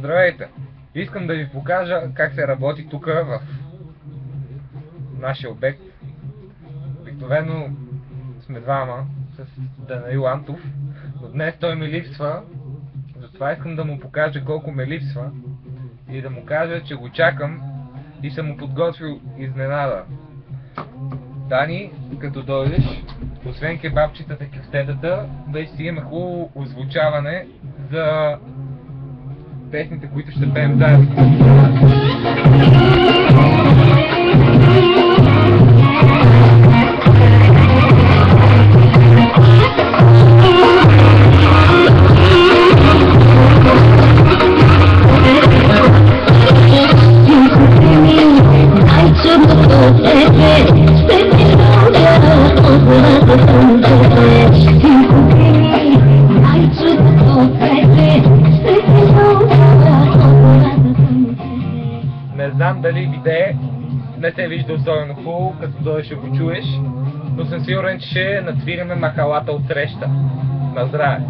Здравейте! Искам да ви покажа как се работи тук в нашия обект. Обикновено сме двама с Данаил Антов, но днес той ми липсва, затова искам да му покажа колко ме липсва и да му кажа, че го чакам и съм му подготвил изненада. Дани, като дойдеш, освен кебабчетата, кюфтетата, вече си има хубаво озвучаване за песните, които ще пеем заедно. Не знам дали видее, не се вижда особено хубаво, като дойдеш ще го чуеш, но съм сигурен, че ще надвираме махалата от среща. На здраве!